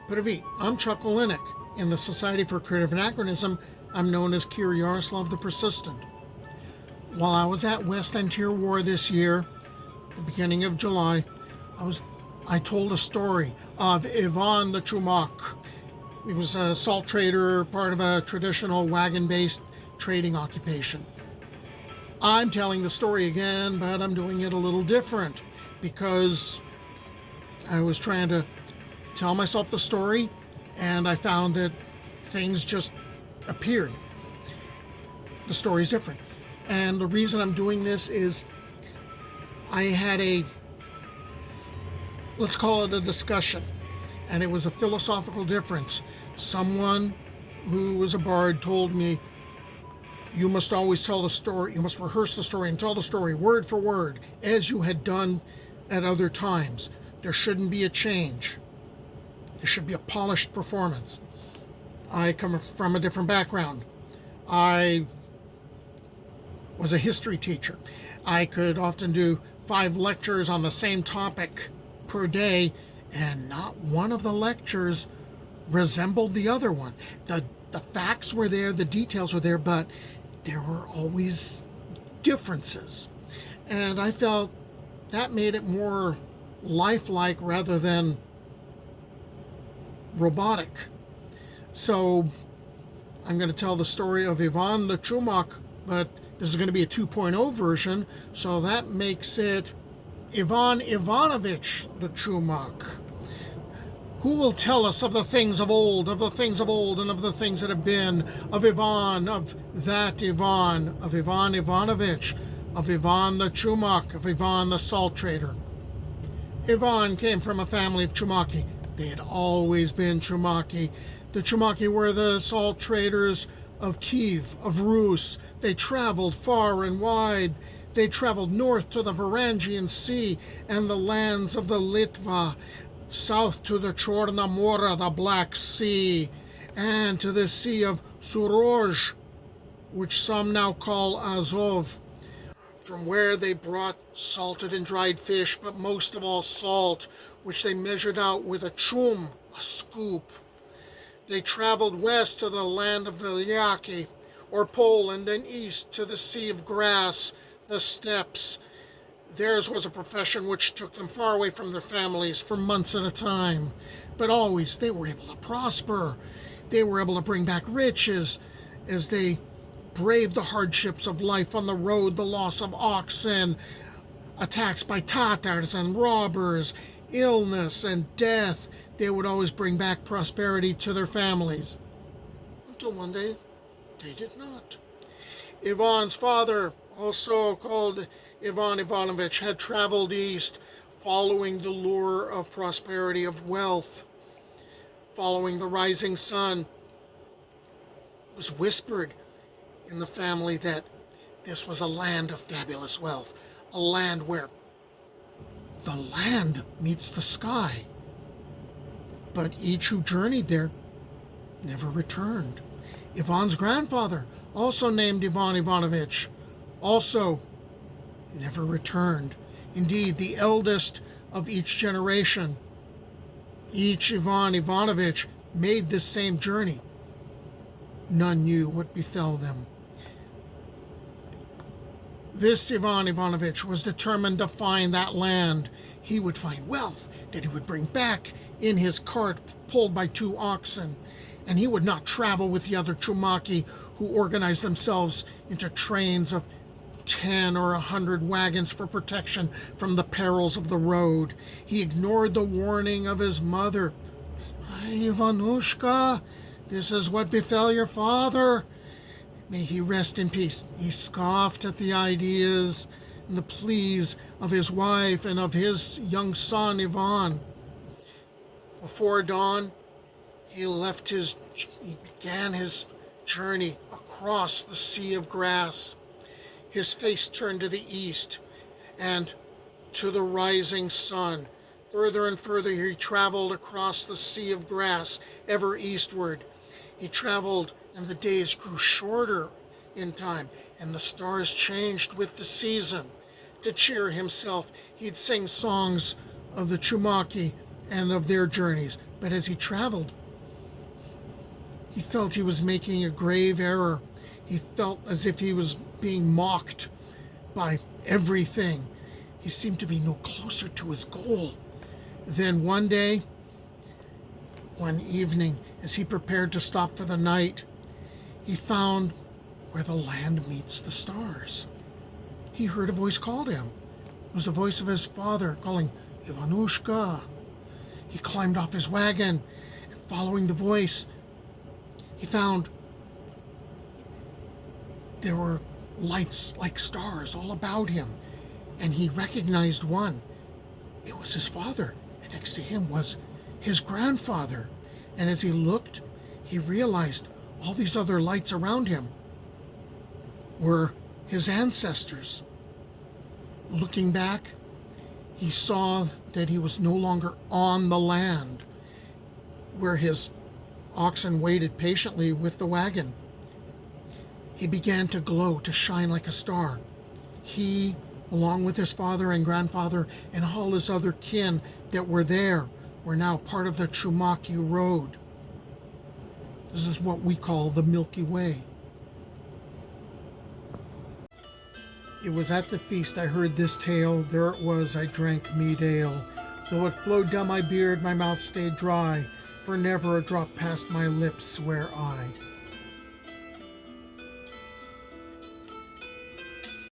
Привіт, I'm Chuck Olenek. In the Society for Creative Anachronism, I'm known as Kir Yaroslav the Persistent. While I was at West Antier War this year, the beginning of July, I told a story of Ivan the Chumak. He was a salt trader, part of a traditional wagon-based trading occupation. I'm telling the story again, but I'm doing it a little different because I was trying to tell myself the story, and I found that things just appeared. The story's different. And the reason I'm doing this is I had let's call it a discussion, and it was a philosophical difference. Someone who was a bard told me, you must always tell the story, you must rehearse the story and tell the story word for word, as you had done at other times. There shouldn't be a change. There should be a polished performance. I come from a different background. I was a history teacher. I could often do 5 lectures on the same topic per day, and not one of the lectures resembled the other one. The facts were there, the details were there, but there were always differences. And I felt that made it more lifelike rather than robotic. So I'm going to tell the story of Ivan the Chumak, but this is going to be a 2.0 version, so that makes it Ivan Ivanovich the Chumak. Who will tell us of the things of old, and of the things that have been, of Ivan, of that Ivan, of Ivan Ivanovich, of Ivan the Chumak, of Ivan the salt trader. Ivan came from a family of Chumaki. They had always been Chumaki. The Chumaki were the salt traders of Kiev, of Rus. They traveled far and wide. They traveled north to the Varangian Sea and the lands of the Litva, south to the Chorna Mora, the Black Sea, and to the Sea of Surozh, which some now call Azov, from where they brought salted and dried fish, but most of all salt, which they measured out with a chum, a scoop. They traveled west to the land of the Lyaki, or Poland, and east to the Sea of Grass, the steppes. Theirs was a profession which took them far away from their families for months at a time. But always they were able to prosper. They were able to bring back riches as they braved the hardships of life on the road, the loss of oxen, attacks by Tatars and robbers, illness and death. They would always bring back prosperity to their families. Until one day, they did not. Ivan's father, also called Ivan Ivanovich, had traveled east, following the lure of prosperity, of wealth, following the rising sun. It was whispered in the family that this was a land of fabulous wealth, a land where the land meets the sky. But each who journeyed there never returned. Ivan's grandfather, also named Ivan Ivanovich, also never returned. Indeed, the eldest of each generation, each Ivan Ivanovich, made this same journey. None knew what befell them. This Ivan Ivanovich was determined to find that land. He would find wealth that he would bring back in his cart pulled by 2 oxen. And he would not travel with the other Chumaki who organized themselves into trains of 10 or 100 wagons for protection from the perils of the road. He ignored the warning of his mother. Ivanushka, this is what befell your father. May he rest in peace. He scoffed at the ideas and the pleas of his wife and of his young son, Ivan. Before dawn, he began his journey across the Sea of Grass. His face turned to the east and to the rising sun. Further and further he traveled across the Sea of Grass, ever eastward. He traveled, and the days grew shorter in time, and the stars changed with the season. To cheer himself, he'd sing songs of the Chumaki and of their journeys. But as he traveled, he felt he was making a grave error. He felt as if he was being mocked by everything. He seemed to be no closer to his goal. Then one evening, as he prepared to stop for the night, he found where the land meets the stars. He heard a voice called him. It was the voice of his father calling, Ivanushka. He climbed off his wagon, and following the voice, he found there were lights like stars all about him, and he recognized one. It was his father, and next to him was his grandfather. And as he looked, he realized all these other lights around him were his ancestors. Looking back, he saw that he was no longer on the land where his oxen waited patiently with the wagon. He began to glow, to shine like a star. He, along with his father and grandfather and all his other kin that were there, were now part of the Chumaki road. This is what we call the Milky Way. It was at the feast I heard this tale. There it was, I drank mead ale. Though it flowed down my beard, my mouth stayed dry, for never a drop passed my lips, swear I.